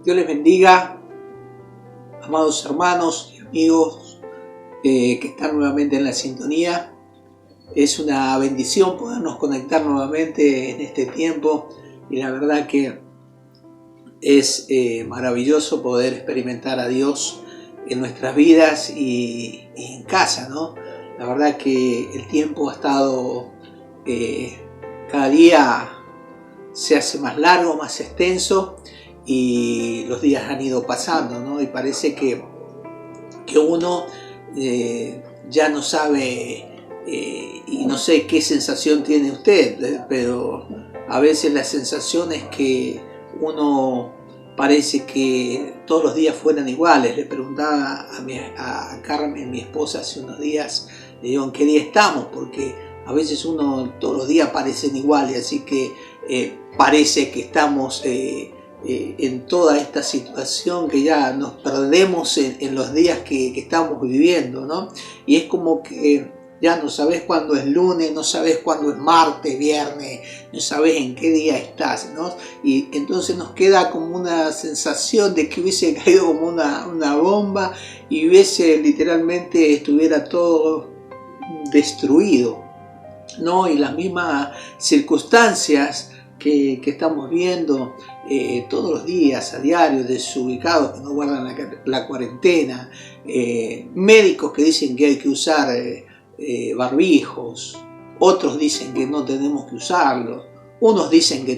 Dios les bendiga, amados hermanos y amigos que están nuevamente en la sintonía. Es una bendición podernos conectar nuevamente en este tiempo y la verdad que es maravilloso poder experimentar a Dios en nuestras vidas y en casa, ¿no? La verdad que el tiempo ha estado cada día se hace más largo, más extenso y los días han ido pasando, ¿no? Y parece que uno ya no sabe y no sé qué sensación tiene usted, pero a veces la sensación es que uno parece que todos los días fueran iguales. Le preguntaba a Carmen, mi esposa, hace unos días, le digo en qué día estamos, porque a veces uno todos los días parecen iguales, así que parece que estamos en toda esta situación que ya nos perdemos en los días que estamos viviendo, ¿no? Y es como que ya no sabes cuándo es lunes, no sabes cuándo es martes, viernes, no sabes en qué día estás, ¿no? Y entonces nos queda como una sensación de que hubiese caído como una bomba y hubiese literalmente estuviera todo destruido, ¿no? Y las mismas circunstancias que estamos viendo todos los días, a diario, desubicados que no guardan la cuarentena, médicos que dicen que hay que usar barbijos, otros dicen que no tenemos que usarlos, unos dicen que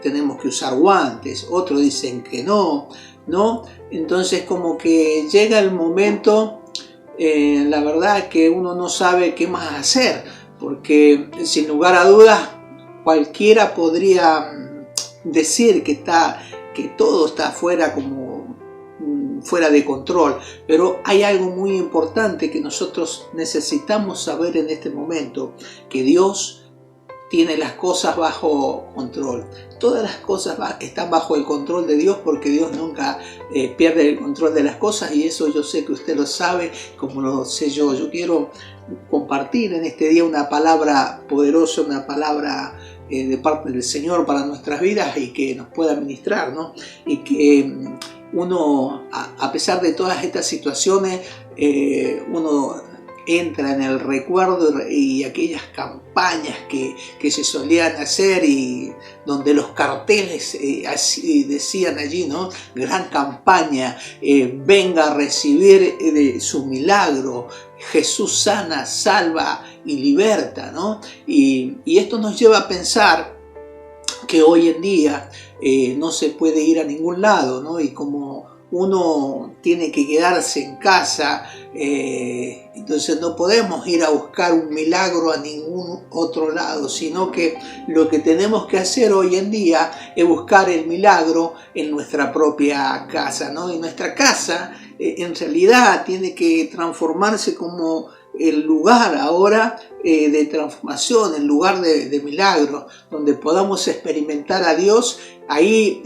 tenemos que usar guantes, otros dicen que no, ¿no? Entonces como que llega el momento, la verdad que uno no sabe qué más hacer, porque sin lugar a dudas cualquiera podría decir que todo está fuera de control, pero hay algo muy importante que nosotros necesitamos saber en este momento, que Dios tiene las cosas bajo control. Todas las cosas están bajo el control de Dios, porque Dios nunca pierde el control de las cosas, y eso yo sé que usted lo sabe como lo sé yo. Yo quiero compartir en este día una palabra poderosa, una palabra de parte del Señor para nuestras vidas y que nos pueda ministrar, ¿no? Y que uno, a pesar de todas estas situaciones, uno entra en el recuerdo y aquellas campañas que se solían hacer, y donde los carteles así decían allí, ¿no? Gran campaña, venga a recibir su milagro, Jesús sana, salva y liberta, ¿no? Y esto nos lleva a pensar que hoy en día no se puede ir a ningún lado, ¿no? Y como uno tiene que quedarse en casa, entonces no podemos ir a buscar un milagro a ningún otro lado, sino que lo que tenemos que hacer hoy en día es buscar el milagro en nuestra propia casa, ¿no? Y nuestra casa en realidad tiene que transformarse como el lugar ahora de transformación, el lugar de milagros, donde podamos experimentar a Dios. Ahí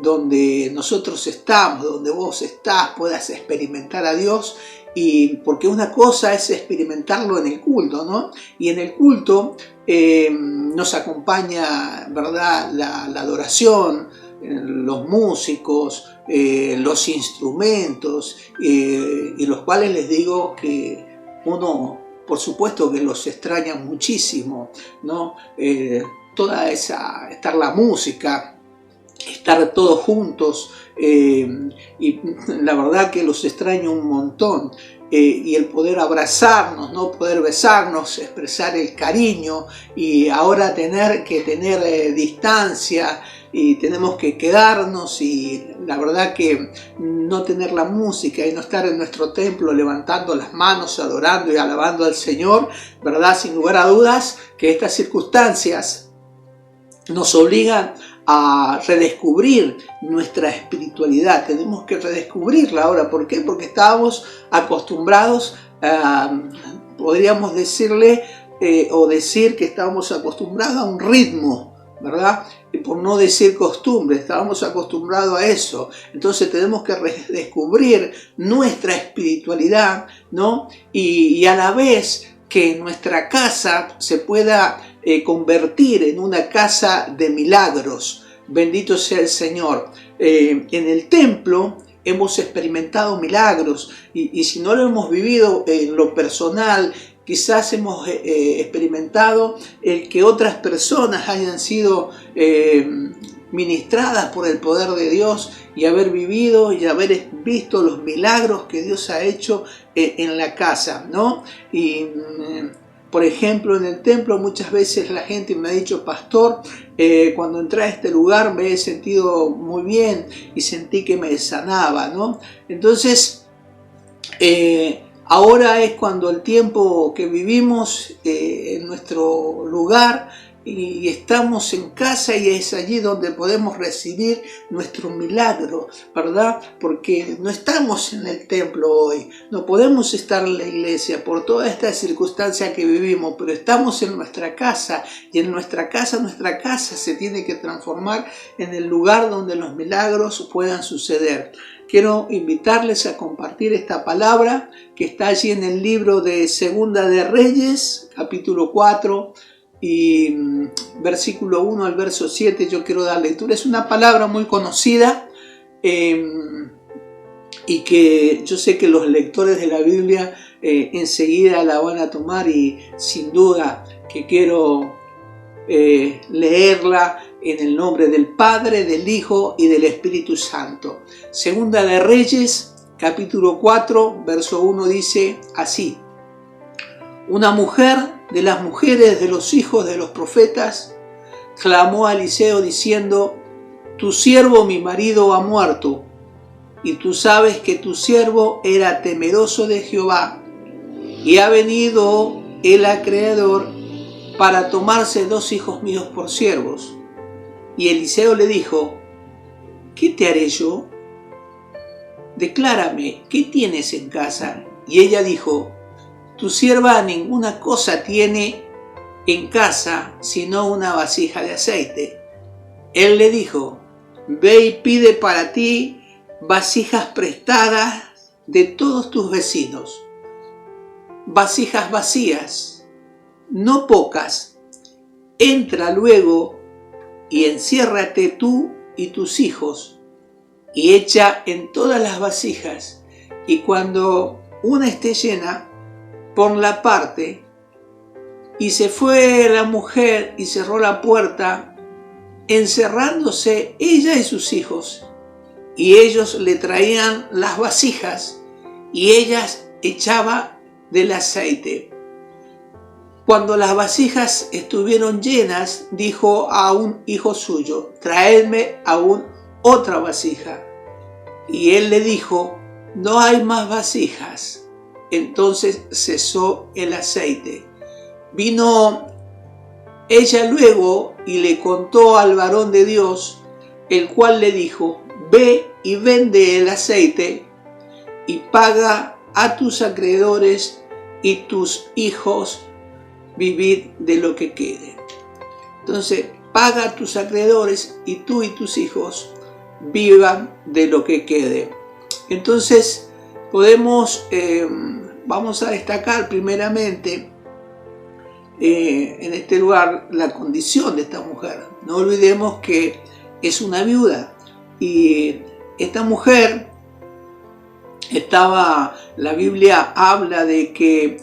donde nosotros estamos, donde vos estás, puedas experimentar a Dios. Y porque una cosa es experimentarlo en el culto, ¿no? Y en el culto nos acompaña, ¿verdad?, la adoración, los músicos, los instrumentos, y los cuales les digo que uno, por supuesto que los extraña muchísimo, ¿no? Estar la música, estar todos juntos, y la verdad que los extraño un montón. Y el poder abrazarnos, ¿no? Poder besarnos, expresar el cariño, y ahora tener que tener distancia, y tenemos que quedarnos, y la verdad que no tener la música y no estar en nuestro templo levantando las manos, adorando y alabando al Señor, ¿verdad? Sin lugar a dudas que estas circunstancias nos obligan a redescubrir nuestra espiritualidad. Tenemos que redescubrirla ahora. ¿Por qué? Porque estábamos acostumbrados, podríamos decirle o decir que estábamos acostumbrados a un ritmo, ¿verdad? Y por no decir costumbre, estábamos acostumbrados a eso. Entonces tenemos que redescubrir nuestra espiritualidad, ¿no? Y a la vez que nuestra casa se pueda convertir en una casa de milagros, Bendito sea el Señor. En el templo hemos experimentado milagros y si no lo hemos vivido en lo personal, quizás hemos experimentado el que otras personas hayan sido ministradas por el poder de Dios y haber vivido y haber visto los milagros que Dios ha hecho en la casa, ¿no? Y por ejemplo, en el templo muchas veces la gente me ha dicho: pastor, cuando entré a este lugar me he sentido muy bien y sentí que me sanaba, ¿no? Entonces, ahora es cuando el tiempo que vivimos en nuestro lugar y estamos en casa, y es allí donde podemos recibir nuestro milagro, ¿verdad? Porque no estamos en el templo hoy, no podemos estar en la iglesia por toda esta circunstancia que vivimos, pero estamos en nuestra casa, y en nuestra casa se tiene que transformar en el lugar donde los milagros puedan suceder. Quiero invitarles a compartir esta palabra que está allí en el libro de Segunda de Reyes, capítulo 4, y versículo 1 al verso 7. Yo quiero dar lectura. Es una palabra muy conocida y que yo sé que los lectores de la Biblia enseguida la van a tomar, y sin duda que quiero leerla en el nombre del Padre, del Hijo y del Espíritu Santo. Segunda de Reyes, capítulo 4, verso 1 dice así: Una mujer de las mujeres de los hijos de los profetas clamó a Eliseo diciendo: Tu siervo mi marido ha muerto, y tú sabes que tu siervo era temeroso de Jehová, y ha venido el acreedor para tomarse 2 hijos míos por siervos. Y Eliseo le dijo: ¿Qué te haré yo? Declárame, ¿qué tienes en casa? Y ella dijo: Tu sierva ninguna cosa tiene en casa sino una vasija de aceite. Él le dijo: Ve y pide para ti vasijas prestadas de todos tus vecinos, vasijas vacías, no pocas. Entra luego y enciérrate tú y tus hijos, y echa en todas las vasijas, y cuando una esté llena, ponla aparte. Y se fue la mujer y cerró la puerta, encerrándose ella y sus hijos, y ellos le traían las vasijas, y ella echaba del aceite. Cuando las vasijas estuvieron llenas, dijo a un hijo suyo: Traedme aún otra vasija. Y él le dijo: No hay más vasijas. Entonces cesó el aceite. Vino ella luego y le contó al varón de Dios, el cual le dijo: Ve y vende el aceite y paga a tus acreedores, y tus hijos vivid de lo que quede. Entonces, paga a tus acreedores y tú y tus hijos vivan de lo que quede. Entonces, vamos a destacar primeramente en este lugar la condición de esta mujer. No olvidemos que es una viuda, y esta mujer la Biblia habla de que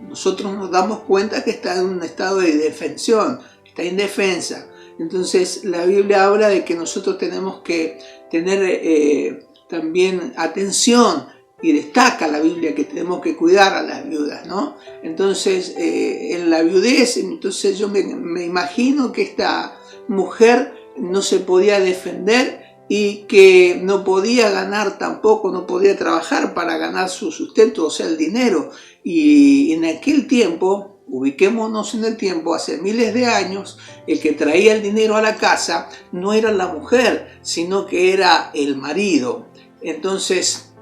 nosotros nos damos cuenta que está en un estado de indefensión, está indefensa. Entonces la Biblia habla de que nosotros tenemos que tener también atención, y destaca la Biblia que tenemos que cuidar a las viudas, ¿no? Entonces en la viudez, entonces yo me imagino que esta mujer no se podía defender y que no podía ganar tampoco, no podía trabajar para ganar su sustento, o sea, el dinero. Y en aquel tiempo, ubiquémonos en el tiempo, hace miles de años, el que traía el dinero a la casa no era la mujer, sino que era el marido. Entonces,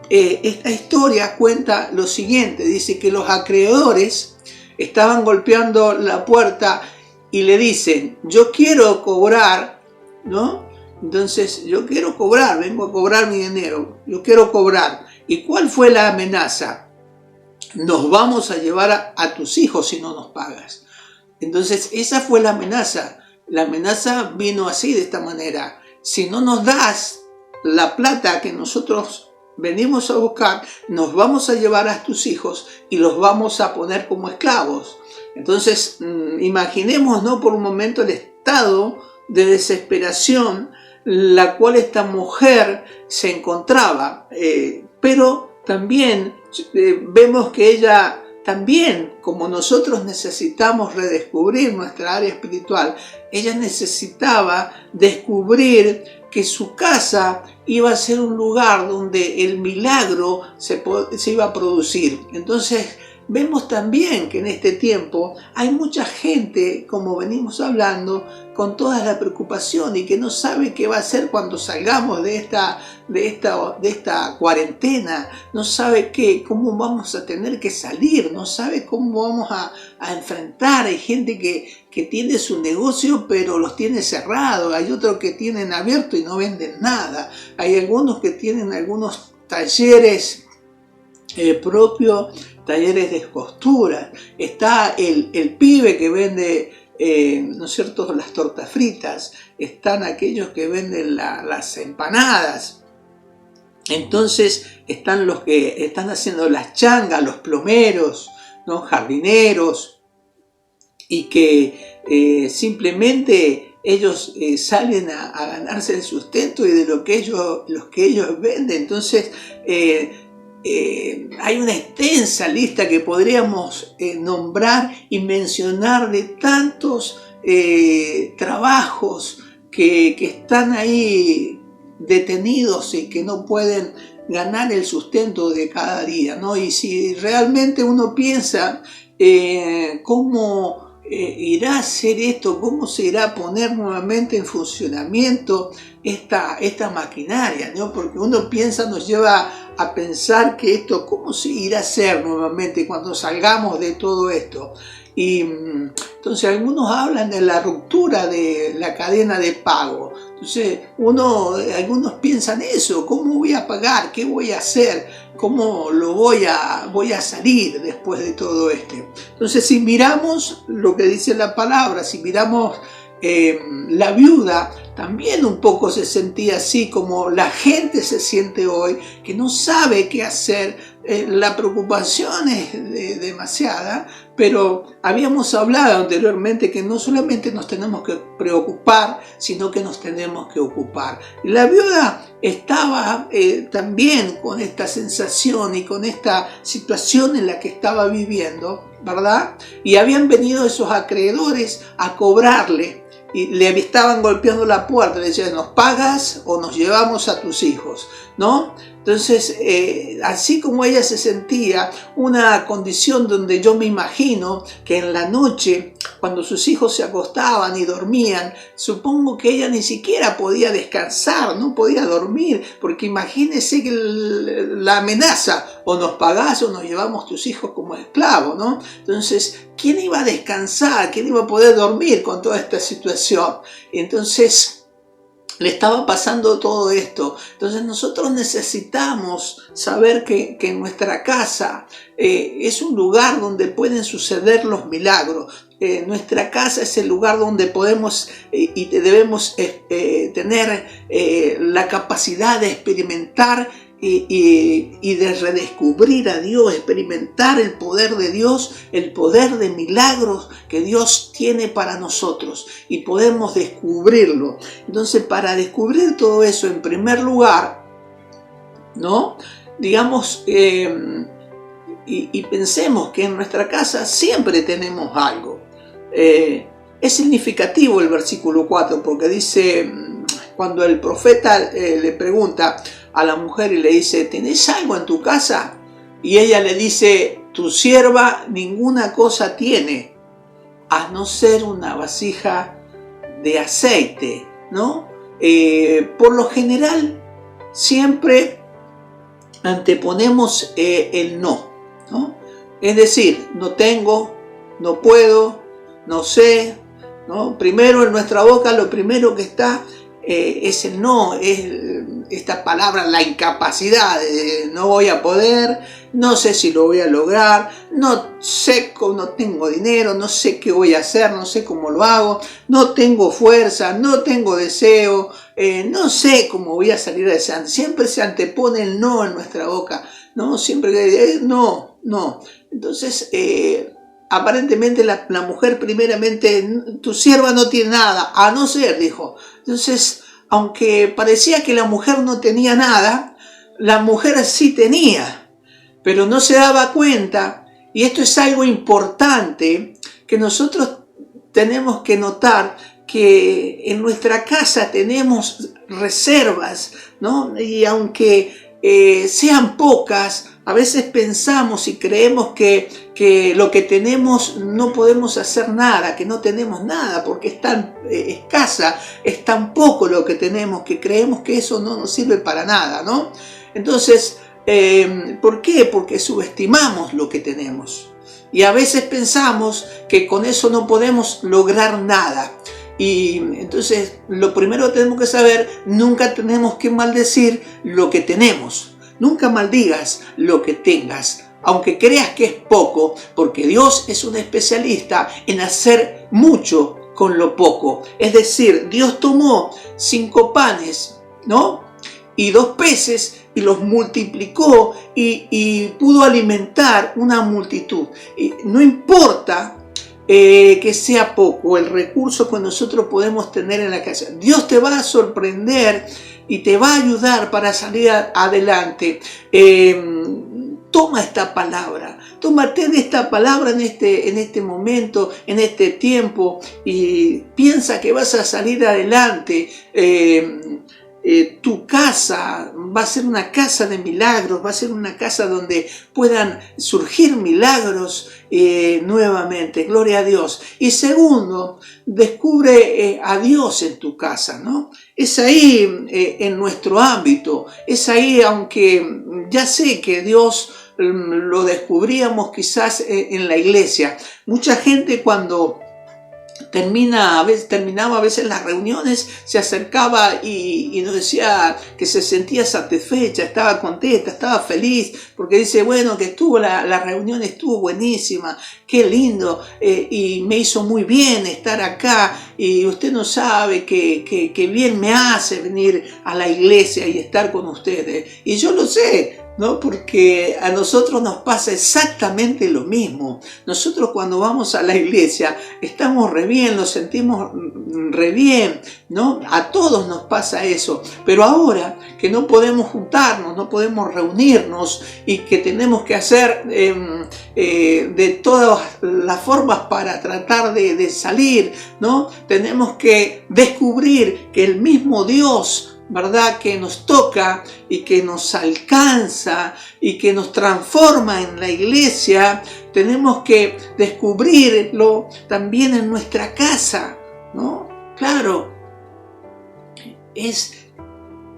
esta historia cuenta lo siguiente: dice que los acreedores estaban golpeando la puerta y le dicen: yo quiero cobrar, ¿no? Entonces, yo quiero cobrar, vengo a cobrar mi dinero, yo quiero cobrar. ¿Y cuál fue la amenaza? Nos vamos a llevar a tus hijos si no nos pagas. Entonces, esa fue la amenaza. La amenaza vino así, de esta manera: si no nos das la plata que nosotros venimos a buscar, nos vamos a llevar a tus hijos y los vamos a poner como esclavos. Entonces, imaginemos, ¿no?, por un momento el estado de desesperación la cual esta mujer se encontraba. Pero también vemos que ella también, como nosotros necesitamos redescubrir nuestra área espiritual, ella necesitaba descubrir que su casa iba a ser un lugar donde el milagro se iba a producir. Entonces vemos también que en este tiempo hay mucha gente, como venimos hablando, con toda la preocupación y que no sabe qué va a hacer cuando salgamos de esta cuarentena, no sabe cómo vamos a tener que salir, no sabe cómo vamos a enfrentar. Hay gente que tiene su negocio pero los tiene cerrados, hay otros que tienen abierto y no venden nada, hay algunos que tienen algunos talleres propios, talleres de costura, está el pibe que vende ¿no es cierto?, las tortas fritas, están aquellos que venden las empanadas, entonces están los que están haciendo las changas, los plomeros, ¿no?, jardineros, y que simplemente ellos salen a ganarse el sustento y de los que ellos venden. Entonces hay una extensa lista que podríamos nombrar y mencionar de tantos trabajos que están ahí detenidos y que no pueden ganar el sustento de cada día, ¿no? Y si realmente uno piensa cómo irá a hacer esto, cómo se irá a poner nuevamente en funcionamiento esta maquinaria, ¿no? Porque uno piensa, nos lleva a pensar que esto, ¿cómo se irá a hacer nuevamente cuando salgamos de todo esto? Y entonces algunos hablan de la ruptura de la cadena de pago. Entonces algunos piensan eso: ¿cómo voy a pagar? ¿Qué voy a hacer? ¿Cómo voy a salir después de todo esto? Entonces, si miramos lo que dice la palabra, si miramos la viuda, también un poco se sentía así como la gente se siente hoy, que no sabe qué hacer. La preocupación es demasiada, pero habíamos hablado anteriormente que no solamente nos tenemos que preocupar, sino que nos tenemos que ocupar. La viuda estaba también con esta sensación y con esta situación en la que estaba viviendo, ¿verdad? Y habían venido esos acreedores a cobrarle. Y le estaban golpeando la puerta, le decían: ¿nos pagas o nos llevamos a tus hijos?, ¿no? Entonces, así como ella se sentía, una condición donde yo me imagino que en la noche, cuando sus hijos se acostaban y dormían, supongo que ella ni siquiera podía descansar, no podía dormir, porque imagínese que la amenaza: o nos pagás o nos llevamos tus hijos como esclavos, ¿no? Entonces, ¿quién iba a descansar? ¿Quién iba a poder dormir con toda esta situación? Entonces, le estaba pasando todo esto. Entonces nosotros necesitamos saber que nuestra casa es un lugar donde pueden suceder los milagros. Nuestra casa es el lugar donde podemos y debemos tener la capacidad de experimentar y de redescubrir a Dios, experimentar el poder de Dios, el poder de milagros que Dios tiene para nosotros, y podemos descubrirlo. Entonces, para descubrir todo eso, en primer lugar, ¿no?, digamos, y pensemos que en nuestra casa siempre tenemos algo. Es significativo el versículo 4, porque dice, cuando el profeta le pregunta a la mujer y le dice: ¿tenés algo en tu casa? Y ella le dice: tu sierva ninguna cosa tiene, a no ser una vasija de aceite, ¿no? Por lo general, siempre anteponemos el no, ¿no? Es decir, no tengo, no puedo, no sé, ¿no? Primero en nuestra boca lo primero que está es el no, es esta palabra, la incapacidad, no voy a poder, no sé si lo voy a lograr, no sé, no tengo dinero, no sé qué voy a hacer, no sé cómo lo hago, no tengo fuerza, no tengo deseo, no sé cómo voy a salir adelante. Siempre se antepone el no en nuestra boca, ¿no? Siempre no. Entonces, aparentemente la mujer primeramente, tu sierva no tiene nada, a no ser, dijo. Entonces, aunque parecía que la mujer no tenía nada, la mujer sí tenía, pero no se daba cuenta, y esto es algo importante que nosotros tenemos que notar, que en nuestra casa tenemos reservas, ¿no? Y aunque sean pocas, a veces pensamos y creemos que lo que tenemos no podemos hacer nada, que no tenemos nada, porque es tan escasa, es tan poco lo que tenemos, que creemos que eso no nos sirve para nada, ¿no? Entonces, ¿por qué? Porque subestimamos lo que tenemos. Y a veces pensamos que con eso no podemos lograr nada. Y entonces, lo primero que tenemos que saber, nunca tenemos que maldecir lo que tenemos. Nunca maldigas lo que tengas, aunque creas que es poco, porque Dios es un especialista en hacer mucho con lo poco. Es decir, Dios tomó 5 panes, ¿no? Y 2 peces y los multiplicó y pudo alimentar una multitud. Y no importa que sea poco el recurso que nosotros podemos tener en la casa. Dios te va a sorprender y te va a ayudar para salir adelante. Toma esta palabra, tómate de esta palabra en este momento, en este tiempo, y piensa que vas a salir adelante. Tu casa va a ser una casa de milagros, va a ser una casa donde puedan surgir milagros nuevamente, gloria a Dios. Y segundo, descubre a Dios en tu casa, ¿no? Es ahí en nuestro ámbito, es ahí, aunque ya sé que Dios lo descubríamos quizás en la iglesia. Mucha gente cuando terminaba a veces las reuniones, se acercaba y nos decía que se sentía satisfecha, estaba contenta, estaba feliz, porque dice, bueno, que la reunión estuvo buenísima, qué lindo, y me hizo muy bien estar acá, y usted no sabe que bien me hace venir a la iglesia y estar con ustedes. Y yo lo sé, ¿no? Porque a nosotros nos pasa exactamente lo mismo. Nosotros cuando vamos a la iglesia estamos re bien, nos sentimos re bien, ¿no? A todos nos pasa eso. Pero ahora que no podemos juntarnos, no podemos reunirnos y que tenemos que hacer de todas las formas para tratar de salir, ¿no? Tenemos que descubrir que el mismo Dios, ¿verdad?, que nos toca y que nos alcanza y que nos transforma en la iglesia, tenemos que descubrirlo también en nuestra casa, ¿no? Claro, es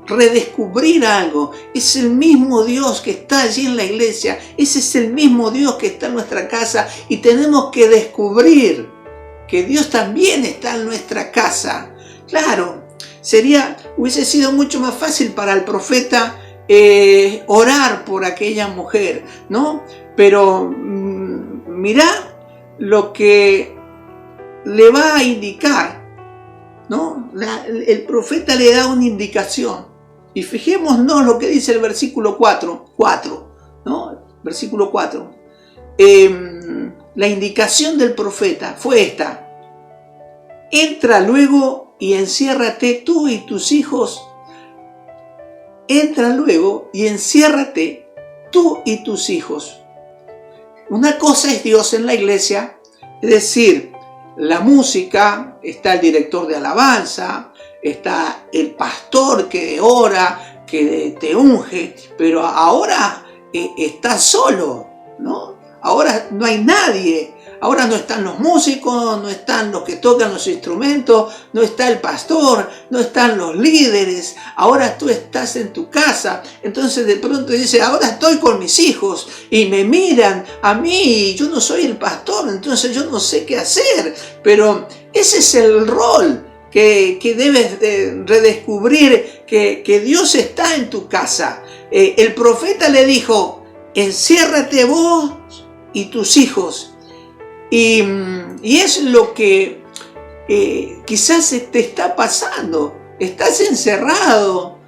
redescubrir algo. Es el mismo Dios que está allí en la iglesia, ese es el mismo Dios que está en nuestra casa, y tenemos que descubrir que Dios también está en nuestra casa. Claro, hubiese sido mucho más fácil para el profeta orar por aquella mujer, ¿no? Pero mirá lo que le va a indicar, ¿no? El profeta le da una indicación. Y fijémonos lo que dice el versículo 4, ¿no? Versículo 4. La indicación del profeta fue esta: entra luego y enciérrate tú y tus hijos. Entra luego y enciérrate tú y tus hijos. Una cosa es Dios en la iglesia, es decir, la música, está el director de alabanza, está el pastor que ora, que te unge, pero ahora estás solo, ¿no? Ahora no hay nadie. Ahora no están los músicos, no están los que tocan los instrumentos, no está el pastor, no están los líderes. Ahora tú estás en tu casa. Entonces de pronto dice, ahora estoy con mis hijos y me miran a mí y yo no soy el pastor, entonces yo no sé qué hacer. Pero ese es el rol que debes redescubrir que Dios está en tu casa. El profeta le dijo, enciérrate vos y tus hijos. Y es lo que quizás te está pasando. Estás encerrado,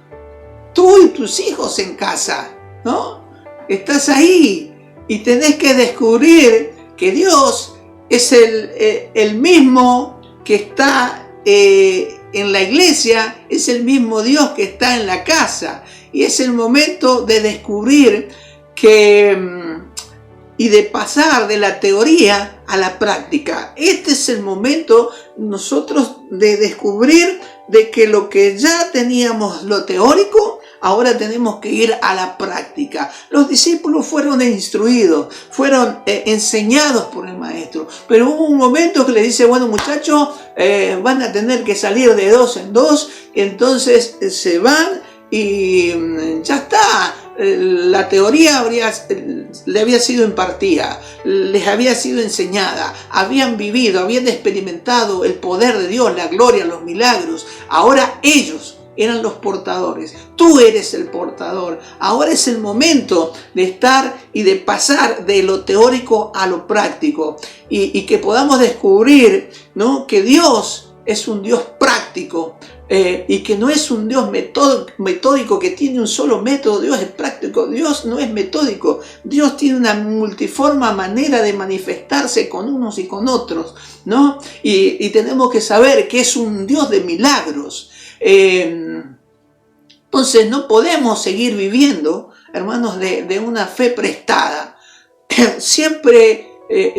tú y tus hijos en casa, ¿no? Estás ahí y tenés que descubrir que Dios es el mismo que está en la iglesia, es el mismo Dios que está en la casa. Y es el momento de descubrir y de pasar de la teoría a la práctica. Este es el momento nosotros de descubrir de que lo que ya teníamos, lo teórico, ahora tenemos que ir a la práctica. Los discípulos fueron instruidos, fueron enseñados por el maestro, pero hubo un momento que le dice, bueno muchachos, van a tener que salir de 2 en 2, entonces se van y ya está. La teoría le había sido impartida, les había sido enseñada, habían vivido, habían experimentado el poder de Dios, la gloria, los milagros. Ahora ellos eran los portadores, tú eres el portador. Ahora es el momento de estar y de pasar de lo teórico a lo práctico y que podamos descubrir, ¿no?, que Dios es un Dios práctico. Y que no es un Dios metódico que tiene un solo método. Dios es práctico, Dios no es metódico. Dios tiene una multiforme manera de manifestarse con unos y con otros, ¿no? Y tenemos que saber que es un Dios de milagros. Entonces no podemos seguir viviendo, hermanos, de una fe prestada. Siempre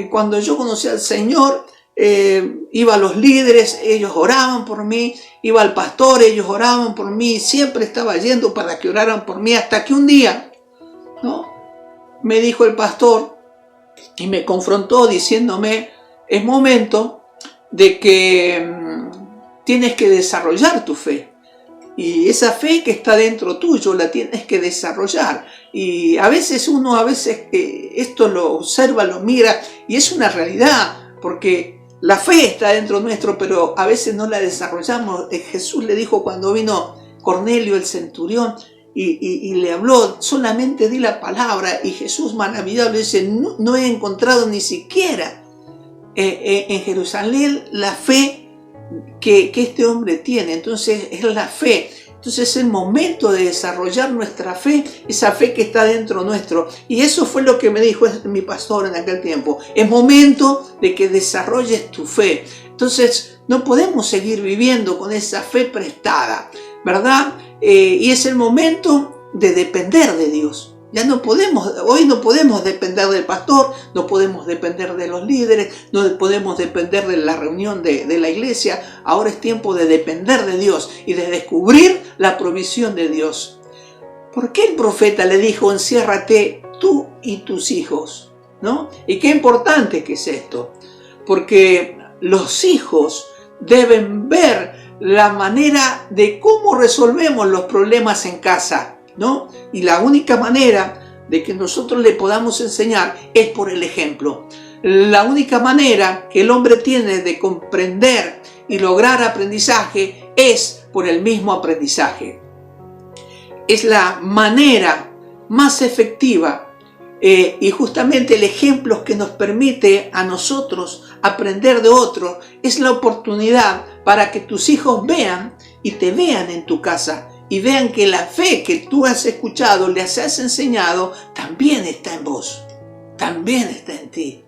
cuando yo conocí al Señor, iba a los líderes, ellos oraban por mí, iba al pastor, ellos oraban por mí, siempre estaba yendo para que oraran por mí, hasta que un día, ¿no?, me dijo el pastor y me confrontó diciéndome, es momento de que tienes que desarrollar tu fe, y esa fe que está dentro tuyo la tienes que desarrollar. Y a veces uno, esto lo observa, lo mira, y es una realidad, porque la fe está dentro nuestro, pero a veces no la desarrollamos. Jesús le dijo cuando vino Cornelio el centurión y le habló, solamente di la palabra, y Jesús maravillado le dice, no he encontrado ni siquiera en Jerusalén la fe que este hombre tiene. Entonces es la fe. Entonces es el momento de desarrollar nuestra fe, esa fe que está dentro nuestro. Y eso fue lo que me dijo mi pastor en aquel tiempo. Es momento de que desarrolles tu fe. Entonces no podemos seguir viviendo con esa fe prestada, ¿verdad? Y es el momento de depender de Dios. Ya no podemos, hoy no podemos depender del pastor, no podemos depender de los líderes, no podemos depender de la reunión de la iglesia. Ahora es tiempo de depender de Dios y de descubrir la provisión de Dios. ¿Por qué el profeta le dijo, enciérrate tú y tus hijos? ¿No? Y qué importante que es esto, porque los hijos deben ver la manera de cómo resolvemos los problemas en casa, ¿no? Y la única manera de que nosotros le podamos enseñar es por el ejemplo. La única manera que el hombre tiene de comprender y lograr aprendizaje es por el mismo aprendizaje. Es la manera más efectiva y justamente el ejemplo que nos permite a nosotros aprender de otros. Es la oportunidad para que tus hijos vean y te vean en tu casa y vean que la fe que tú has escuchado, les has enseñado, también está en vos, también está en ti.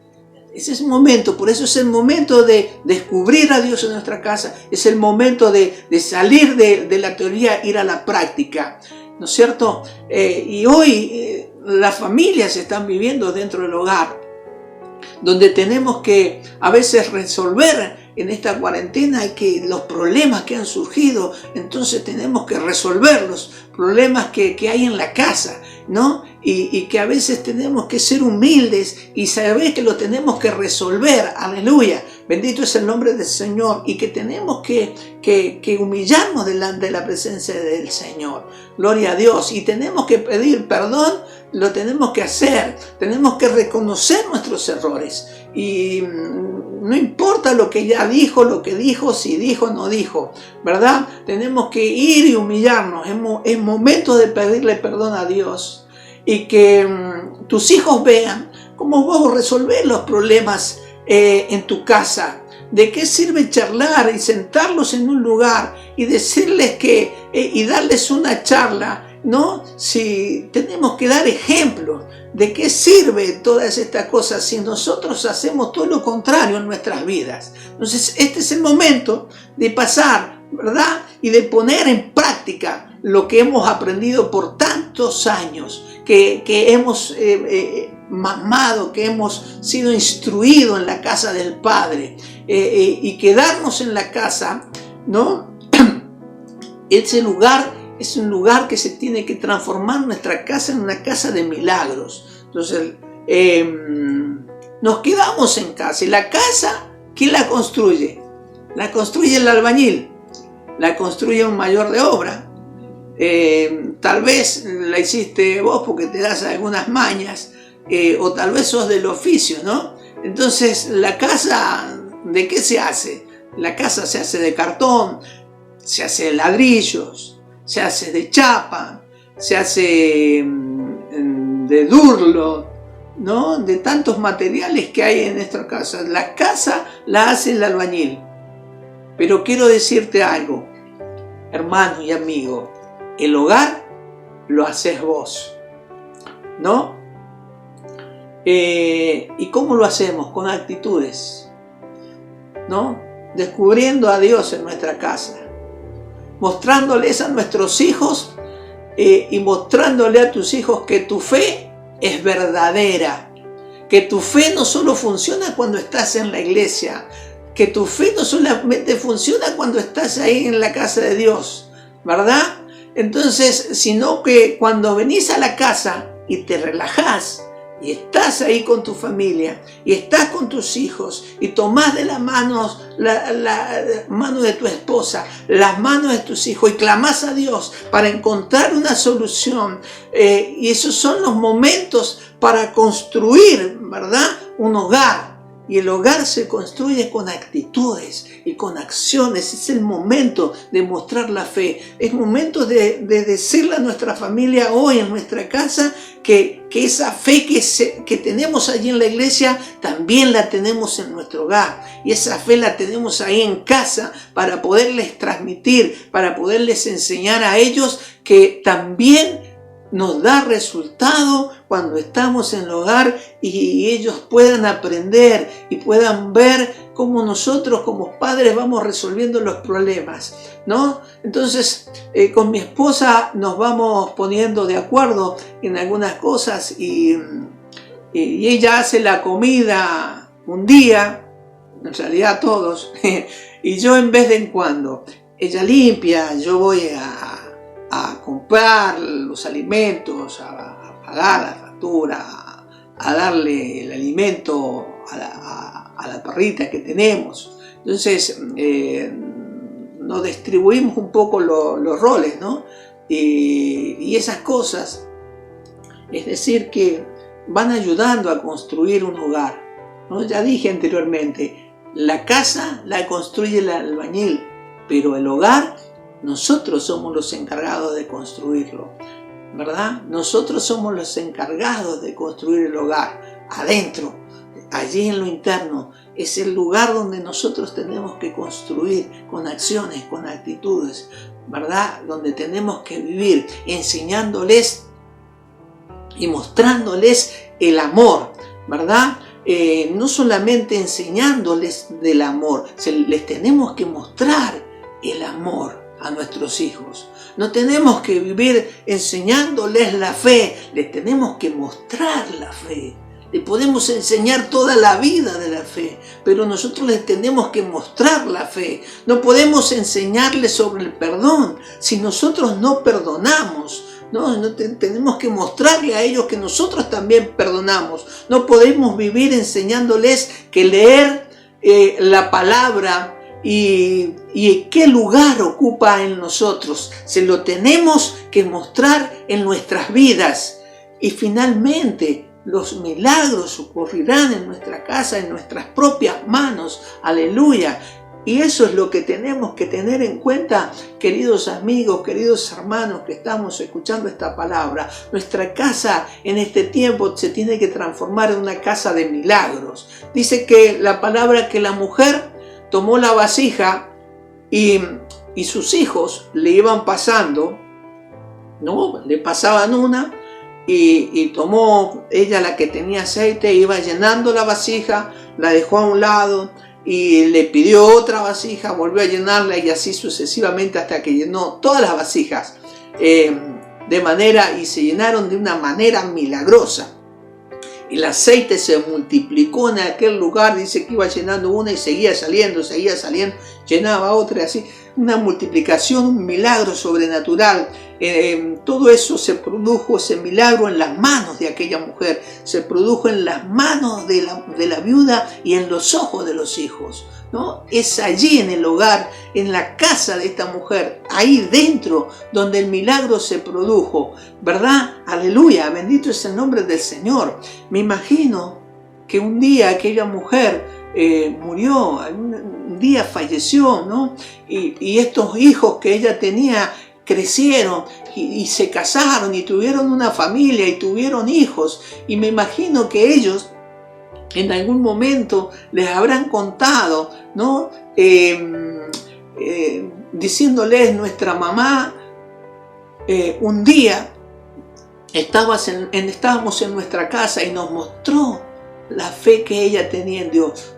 Ese es el momento, por eso es el momento de descubrir a Dios en nuestra casa, es el momento de salir de la teoría, ir a la práctica, ¿no es cierto? Y hoy las familias están viviendo dentro del hogar, donde tenemos que a veces resolver en esta cuarentena que los problemas que han surgido, entonces tenemos que resolver los problemas que hay en la casa, ¿no? Y que a veces tenemos que ser humildes y saber que lo tenemos que resolver, aleluya, bendito es el nombre del Señor, y que tenemos que humillarnos delante de la presencia del Señor, gloria a Dios, y tenemos que pedir perdón lo tenemos que hacer, tenemos que reconocer nuestros errores y no importa lo que ella dijo, lo que dijo, si dijo o no dijo, ¿verdad? Tenemos que ir y humillarnos, es momento de pedirle perdón a Dios y que tus hijos vean cómo vos resolvés los problemas en tu casa. ¿De qué sirve charlar y sentarlos en un lugar y decirles y darles una charla? ¿No? Si tenemos que dar ejemplos, ¿de qué sirve todas estas cosas si nosotros hacemos todo lo contrario en nuestras vidas? Entonces este es el momento de pasar, ¿verdad? Y de poner en práctica lo que hemos aprendido por tantos años, que hemos mamado, que hemos sido instruidos en la casa del Padre, y quedarnos en la casa, ¿no? Ese lugar es un lugar que se tiene que transformar nuestra casa en una casa de milagros. Entonces, nos quedamos en casa. Y la casa, ¿quién la construye? La construye el albañil, la construye un mayor de obra. Tal vez la hiciste vos porque te das algunas mañas, o tal vez sos del oficio, ¿no? Entonces, la casa, ¿de qué se hace? La casa se hace de cartón, se hace de ladrillos, se hace de chapa, se hace de durlo, ¿no? De tantos materiales que hay en nuestra casa. La casa la hace el albañil. Pero quiero decirte algo, hermano y amigo, el hogar lo haces vos, ¿no? ¿Y cómo lo hacemos? Con actitudes, ¿no? Descubriendo a Dios en nuestra casa, mostrándoles a nuestros hijos y mostrándole a tus hijos que tu fe es verdadera, que tu fe no solo funciona cuando estás en la iglesia, que tu fe no solamente funciona cuando estás ahí en la casa de Dios, ¿verdad? Entonces, sino que cuando venís a la casa y te relajás y estás ahí con tu familia y estás con tus hijos y tomás de las manos la mano de tu esposa, las manos de tus hijos y clamás a Dios para encontrar una solución, y esos son los momentos para construir, ¿verdad?, un hogar. Y el hogar se construye con actitudes y con acciones. Es el momento de mostrar la fe. Es momento de decirle a nuestra familia hoy en nuestra casa que esa fe que tenemos allí en la iglesia también la tenemos en nuestro hogar. Y esa fe la tenemos ahí en casa para poderles transmitir, para poderles enseñar a ellos que también nos da resultado cuando estamos en el hogar y ellos puedan aprender y puedan ver cómo nosotros como padres vamos resolviendo los problemas, ¿no? Entonces, con mi esposa nos vamos poniendo de acuerdo en algunas cosas y ella hace la comida un día, en realidad todos, y yo en vez de en cuando. Ella limpia, yo voy a comprar los alimentos, a pagar la factura, a darle el alimento a la perrita que tenemos. Entonces nos distribuimos un poco los roles, ¿no? Y esas cosas, es decir, que van ayudando a construir un hogar, ¿no? Ya dije anteriormente, la casa la construye el albañil, pero el hogar nosotros somos los encargados de construirlo, ¿verdad? Nosotros somos los encargados de construir el hogar adentro, allí en lo interno. Es el lugar donde nosotros tenemos que construir con acciones, con actitudes, ¿verdad? Donde tenemos que vivir enseñándoles y mostrándoles el amor, ¿verdad? No solamente enseñándoles del amor, les tenemos que mostrar el amor a nuestros hijos. No tenemos que vivir enseñándoles la fe, les tenemos que mostrar la fe. Le podemos enseñar toda la vida de la fe, pero nosotros les tenemos que mostrar la fe. No podemos enseñarles sobre el perdón si nosotros no perdonamos. No tenemos que mostrarle a ellos que nosotros también perdonamos. No podemos vivir enseñándoles que leer la palabra y qué lugar ocupa en nosotros. Se lo tenemos que mostrar en nuestras vidas. Y finalmente los milagros ocurrirán en nuestra casa, en nuestras propias manos. Aleluya. Y eso es lo que tenemos que tener en cuenta, queridos amigos, queridos hermanos que estamos escuchando esta palabra. Nuestra casa en este tiempo se tiene que transformar en una casa de milagros. Dice que la palabra que la mujer tomó la vasija y sus hijos le iban pasando, ¿no? Le pasaban una y tomó ella la que tenía aceite, iba llenando la vasija, la dejó a un lado, y le pidió otra vasija, volvió a llenarla y así sucesivamente hasta que llenó todas las vasijas y se llenaron de una manera milagrosa. El aceite se multiplicó en aquel lugar, dice que iba llenando una y seguía saliendo, llenaba otra y así. Una multiplicación, un milagro sobrenatural. Todo eso se produjo, ese milagro, en las manos de aquella mujer. Se produjo en las manos de la viuda y en los ojos de los hijos, ¿no? Es allí en el hogar, en la casa de esta mujer, ahí dentro donde el milagro se produjo, ¿verdad? Aleluya, bendito es el nombre del Señor. Me imagino que un día aquella mujer murió, un día falleció, ¿no? Y estos hijos que ella tenía crecieron y se casaron y tuvieron una familia y tuvieron hijos. Y me imagino que ellos en algún momento les habrán contado, ¿no? Diciéndoles, nuestra mamá un día estábamos en nuestra casa y nos mostró la fe que ella tenía en Dios.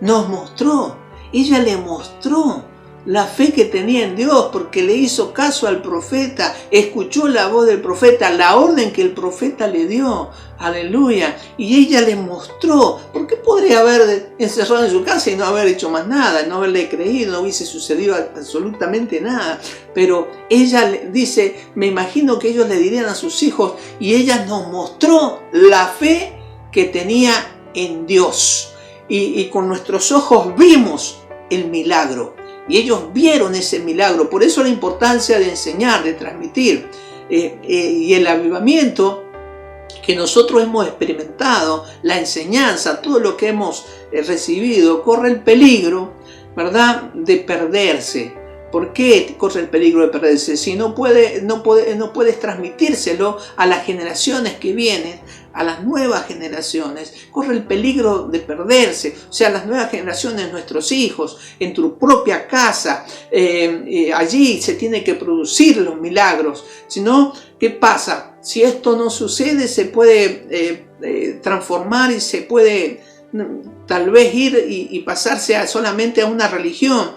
Ella le mostró la fe que tenía en Dios porque le hizo caso al profeta, escuchó la voz del profeta, la orden que el profeta le dio. Aleluya. Y ella le mostró. ¿Por qué podría haber encerrado en su casa y no haber hecho más nada, no haberle creído, no hubiese sucedido absolutamente nada? Pero ella dice, me imagino que ellos le dirían a sus hijos, y ella nos mostró la fe que tenía en Dios. Y con nuestros ojos vimos el milagro. Y ellos vieron ese milagro. Por eso la importancia de enseñar, de transmitir. Y el avivamiento que nosotros hemos experimentado, la enseñanza, todo lo que hemos recibido, corre el peligro, ¿verdad?, de perderse. ¿Por qué corre el peligro de perderse? Si no puedes transmitírselo a las generaciones que vienen, a las nuevas generaciones, corre el peligro de perderse. O sea, las nuevas generaciones, nuestros hijos, en tu propia casa, allí se tiene que producir los milagros. Si no, ¿qué pasa? Si esto no sucede, se puede transformar y se puede tal vez ir y pasarse solamente a una religión,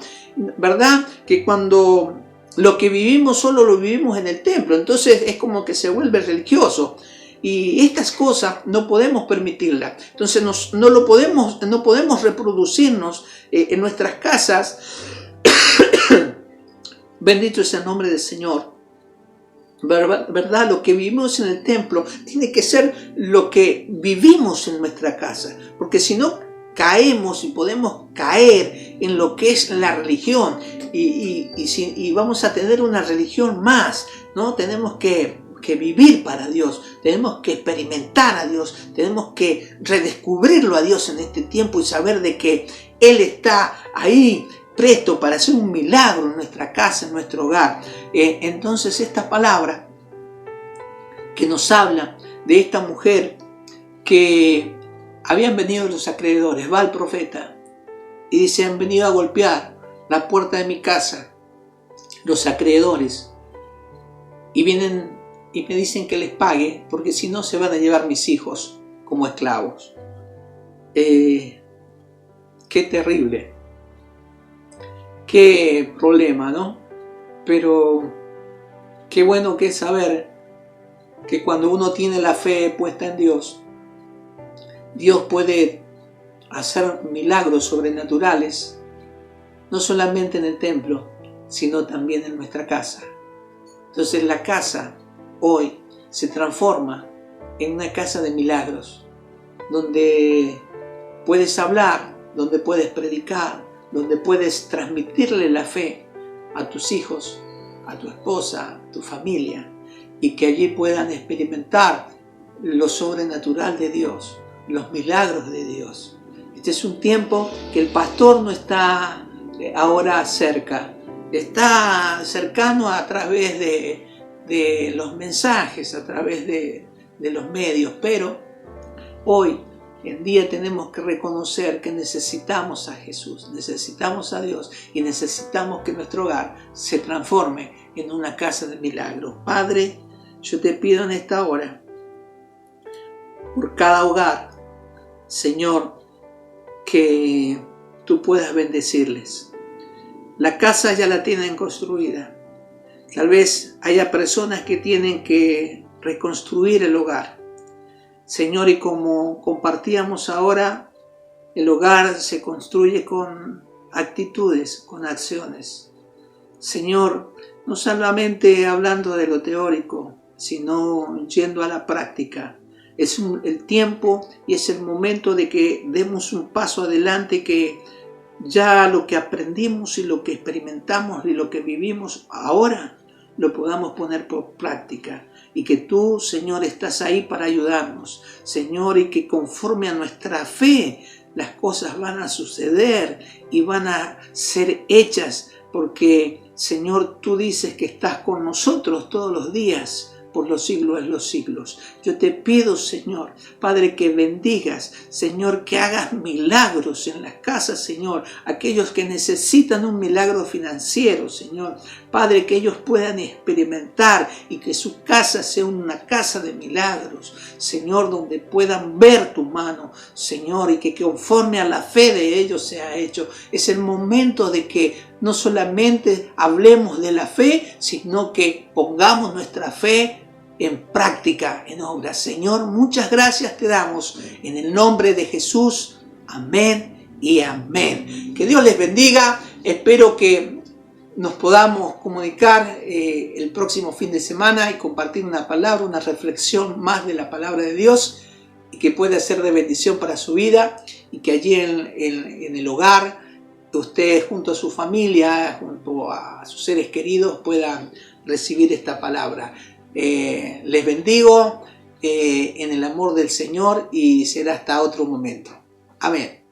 ¿verdad? Que cuando lo que vivimos solo lo vivimos en el templo, entonces es como que se vuelve religioso. Y estas cosas no podemos permitirlas. Entonces no podemos reproducirnos en nuestras casas. Bendito es el nombre del Señor. ¿Verdad? Lo que vivimos en el templo tiene que ser lo que vivimos en nuestra casa. Porque si no, caemos y podemos caer en lo que es la religión. Y vamos a tener una religión más, ¿no? Tenemos que vivir para Dios, tenemos que experimentar a Dios, tenemos que redescubrirlo a Dios en este tiempo y saber de que Él está ahí presto para hacer un milagro en nuestra casa, en nuestro hogar. Entonces esta palabra que nos habla de esta mujer que habían venido los acreedores, va el profeta y dice, han venido a golpear la puerta de mi casa los acreedores y vienen y me dicen que les pague, porque si no se van a llevar mis hijos como esclavos. Qué terrible. Qué problema, ¿no? Pero qué bueno que es saber que cuando uno tiene la fe puesta en Dios, Dios puede hacer milagros sobrenaturales, no solamente en el templo, sino también en nuestra casa. Entonces la casa hoy se transforma en una casa de milagros, donde puedes hablar, donde puedes predicar, donde puedes transmitirle la fe a tus hijos, a tu esposa, a tu familia, y que allí puedan experimentar lo sobrenatural de Dios, los milagros de Dios. Este es un tiempo que el pastor no está ahora cerca, está cercano a través de los mensajes, a través de los medios, pero hoy en día tenemos que reconocer que necesitamos a Jesús, necesitamos a Dios y necesitamos que nuestro hogar se transforme en una casa de milagros. Padre, yo te pido en esta hora, por cada hogar, Señor, que tú puedas bendecirles. La casa ya la tienen construida. Tal vez haya personas que tienen que reconstruir el hogar. Señor, y como compartíamos ahora, el hogar se construye con actitudes, con acciones. Señor, no solamente hablando de lo teórico, sino yendo a la práctica. Es el tiempo y es el momento de que demos un paso adelante, que ya lo que aprendimos y lo que experimentamos y lo que vivimos ahora lo podamos poner por práctica, y que tú, Señor, estás ahí para ayudarnos, Señor, y que conforme a nuestra fe las cosas van a suceder y van a ser hechas, porque, Señor, tú dices que estás con nosotros todos los días, por los siglos de los siglos. Yo te pido, Señor, Padre, que bendigas, Señor, que hagas milagros en las casas, Señor, aquellos que necesitan un milagro financiero, Señor, Padre, que ellos puedan experimentar y que su casa sea una casa de milagros, Señor, donde puedan ver tu mano, Señor, y que conforme a la fe de ellos sea hecho. Es el momento de que no solamente hablemos de la fe, sino que pongamos nuestra fe en práctica, en obra. Señor, muchas gracias te damos en el nombre de Jesús. Amén y amén. Que Dios les bendiga. Espero que nos podamos comunicar el próximo fin de semana y compartir una palabra, una reflexión más de la palabra de Dios, y que pueda ser de bendición para su vida, y que allí en el hogar, usted junto a su familia, junto a sus seres queridos, puedan recibir esta palabra. Les bendigo en el amor del Señor, y será hasta otro momento. Amén.